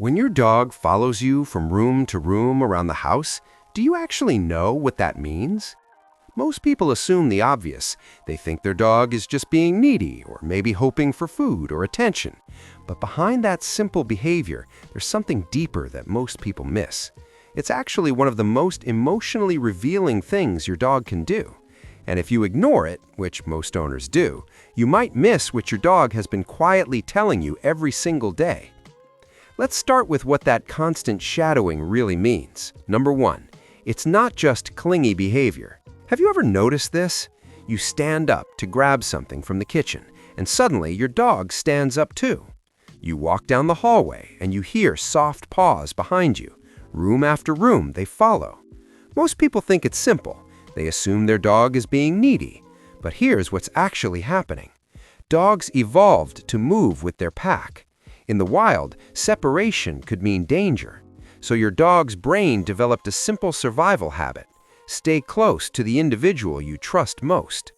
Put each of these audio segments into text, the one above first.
When your dog follows you from room to room around the house, do you actually know what that means? Most people assume the obvious. They think their dog is just being needy or maybe hoping for food or attention. But behind that simple behavior, there's something deeper that most people miss. It's actually one of the most emotionally revealing things your dog can do. And if you ignore it, which most owners do, you might miss what your dog has been quietly telling you every single day. Let's start with what that constant shadowing really means. Number one, it's not just clingy behavior. Have you ever noticed this? You stand up to grab something from the kitchen, and suddenly your dog stands up too. You walk down the hallway, and you hear soft paws behind you. Room after room, they follow. Most people think it's simple. They assume their dog is being needy. But here's what's actually happening. Dogs evolved to move with their pack. In the wild, separation could mean danger. So your dog's brain developed a simple survival habit. Stay close to the individual you trust most.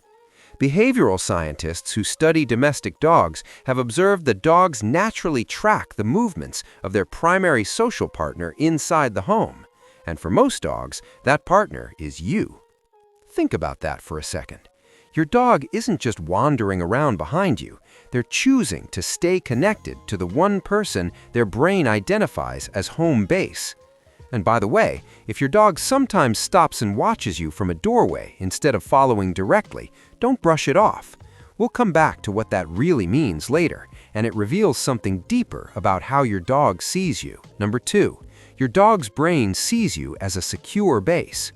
Behavioral scientists who study domestic dogs have observed that dogs naturally track the movements of their primary social partner inside the home. And for most dogs, that partner is you. Think about that for a second. Your dog isn't just wandering around behind you. They're choosing to stay connected to the one person their brain identifies as home base. And by the way, if your dog sometimes stops and watches you from a doorway instead of following directly, don't brush it off. We'll come back to what that really means later, and it reveals something deeper about how your dog sees you. Number two, your dog's brain sees you as a secure base.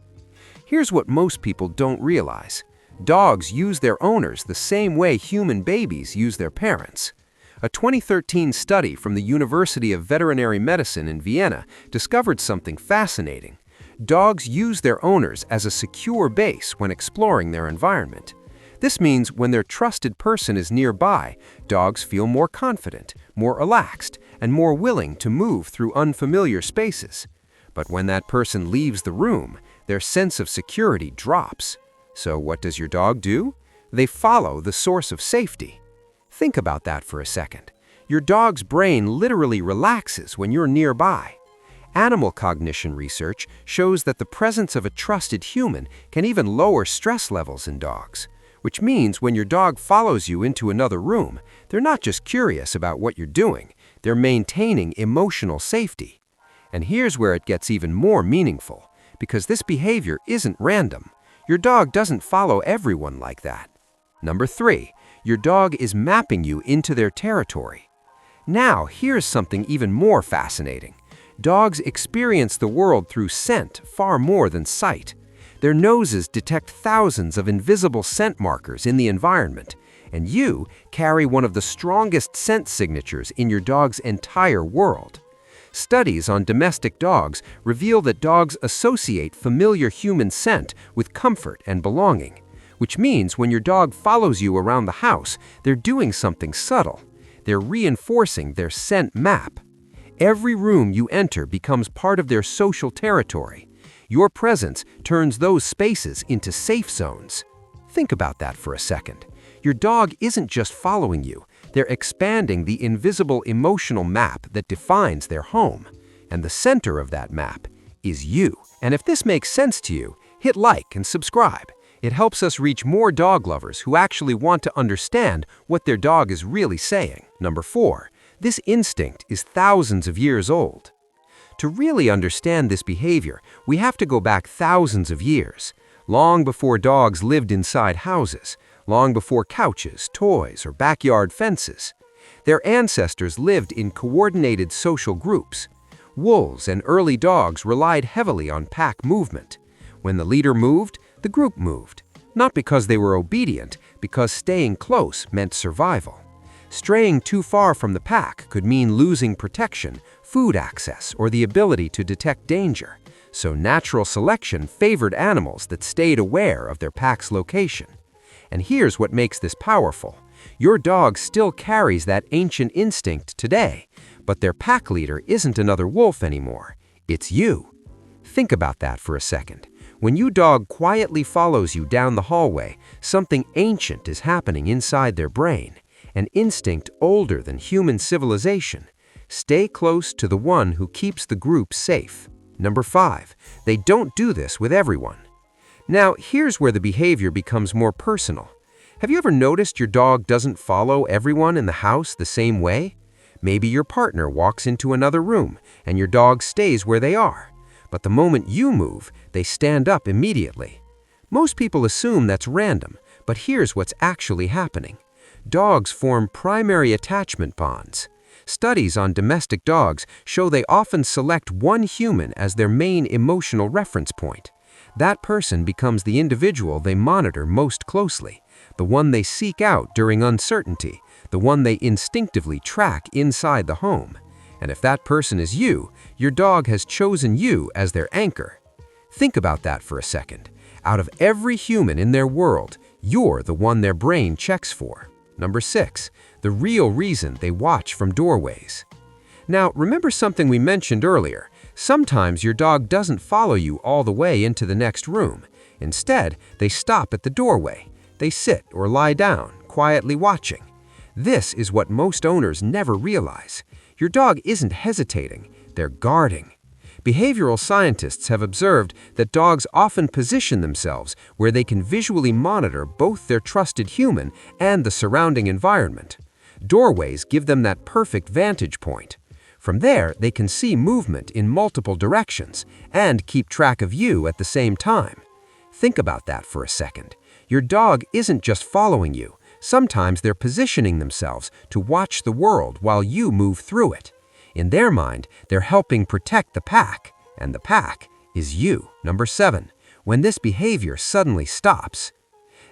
Here's what most people don't realize. Dogs use their owners the same way human babies use their parents. A 2013 study from the University of Veterinary Medicine in Vienna discovered something fascinating. Dogs use their owners as a secure base when exploring their environment. This means when their trusted person is nearby, dogs feel more confident, more relaxed, and more willing to move through unfamiliar spaces. But when that person leaves the room, their sense of security drops. So what does your dog do? They follow the source of safety. Think about that for a second. Your dog's brain literally relaxes when you're nearby. Animal cognition research shows that the presence of a trusted human can even lower stress levels in dogs, which means when your dog follows you into another room, they're not just curious about what you're doing, they're maintaining emotional safety. And here's where it gets even more meaningful, because this behavior isn't random. Your dog doesn't follow everyone like that. Number three, your dog is mapping you into their territory. Now, here's something even more fascinating. Dogs experience the world through scent far more than sight. Their noses detect thousands of invisible scent markers in the environment, and you carry one of the strongest scent signatures in your dog's entire world. Studies on domestic dogs reveal that dogs associate familiar human scent with comfort and belonging, which means when your dog follows you around the house, they're doing something subtle. They're reinforcing their scent map. Every room you enter becomes part of their social territory. Your presence turns those spaces into safe zones. Think about that for a second. Your dog isn't just following you. They're expanding the invisible emotional map that defines their home. And the center of that map is you. And if this makes sense to you, hit like and subscribe. It helps us reach more dog lovers who actually want to understand what their dog is really saying. Number four, this instinct is thousands of years old. To really understand this behavior, we have to go back thousands of years, long before dogs lived inside houses, long before couches, toys, or backyard fences. Their ancestors lived in coordinated social groups. Wolves and early dogs relied heavily on pack movement. When the leader moved, the group moved. Not because they were obedient, because staying close meant survival. Straying too far from the pack could mean losing protection, food access, or the ability to detect danger. So natural selection favored animals that stayed aware of their pack's location. And here's what makes this powerful. Your dog still carries that ancient instinct today, but their pack leader isn't another wolf anymore. It's you. Think about that for a second. When your dog quietly follows you down the hallway, something ancient is happening inside their brain, an instinct older than human civilization. Stay close to the one who keeps the group safe. Number 5. They don't do this with everyone. Now, here's where the behavior becomes more personal. Have you ever noticed your dog doesn't follow everyone in the house the same way? Maybe your partner walks into another room and your dog stays where they are. But the moment you move, they stand up immediately. Most people assume that's random, but here's what's actually happening. Dogs form primary attachment bonds. Studies on domestic dogs show they often select one human as their main emotional reference point. That person becomes the individual they monitor most closely, the one they seek out during uncertainty, the one they instinctively track inside the home. And if that person is you, your dog has chosen you as their anchor. Think about that for a second. Out of every human in their world, you're the one their brain checks for. Number 6, the real reason they watch from doorways. Now, remember something we mentioned earlier. Sometimes your dog doesn't follow you all the way into the next room. Instead, they stop at the doorway. They sit or lie down, quietly watching. This is what most owners never realize. Your dog isn't hesitating, they're guarding. Behavioral scientists have observed that dogs often position themselves where they can visually monitor both their trusted human and the surrounding environment. Doorways give them that perfect vantage point. From there, they can see movement in multiple directions and keep track of you at the same time. Think about that for a second. Your dog isn't just following you. Sometimes they're positioning themselves to watch the world while you move through it. In their mind, they're helping protect the pack, and the pack is you. Number 7, when this behavior suddenly stops.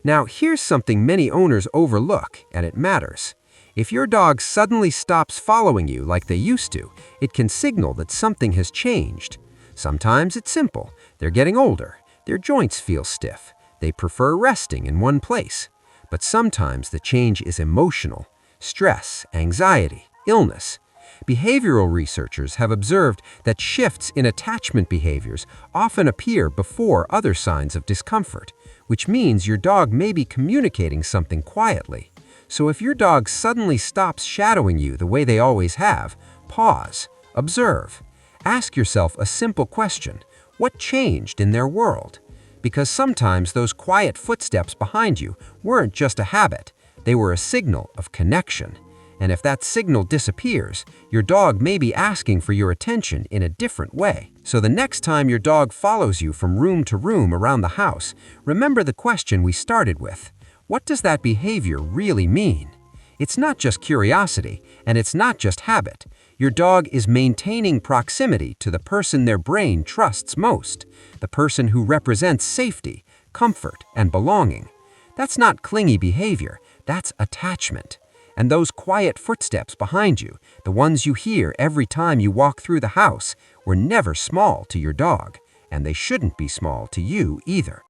Now, here's something many owners overlook, and it matters. If your dog suddenly stops following you like they used to, it can signal that something has changed. Sometimes it's simple. They're getting older. Their joints feel stiff. They prefer resting in one place. But sometimes the change is emotional. Stress, anxiety, illness. Behavioral researchers have observed that shifts in attachment behaviors often appear before other signs of discomfort, which means your dog may be communicating something quietly. So if your dog suddenly stops shadowing you the way they always have, pause, observe. Ask yourself a simple question: what changed in their world? Because sometimes those quiet footsteps behind you weren't just a habit, they were a signal of connection. And if that signal disappears, your dog may be asking for your attention in a different way. So the next time your dog follows you from room to room around the house, remember the question we started with. What does that behavior really mean? It's not just curiosity, and it's not just habit. Your dog is maintaining proximity to the person their brain trusts most, the person who represents safety, comfort, and belonging. That's not clingy behavior, that's attachment. And those quiet footsteps behind you, the ones you hear every time you walk through the house, were never small to your dog, and they shouldn't be small to you either.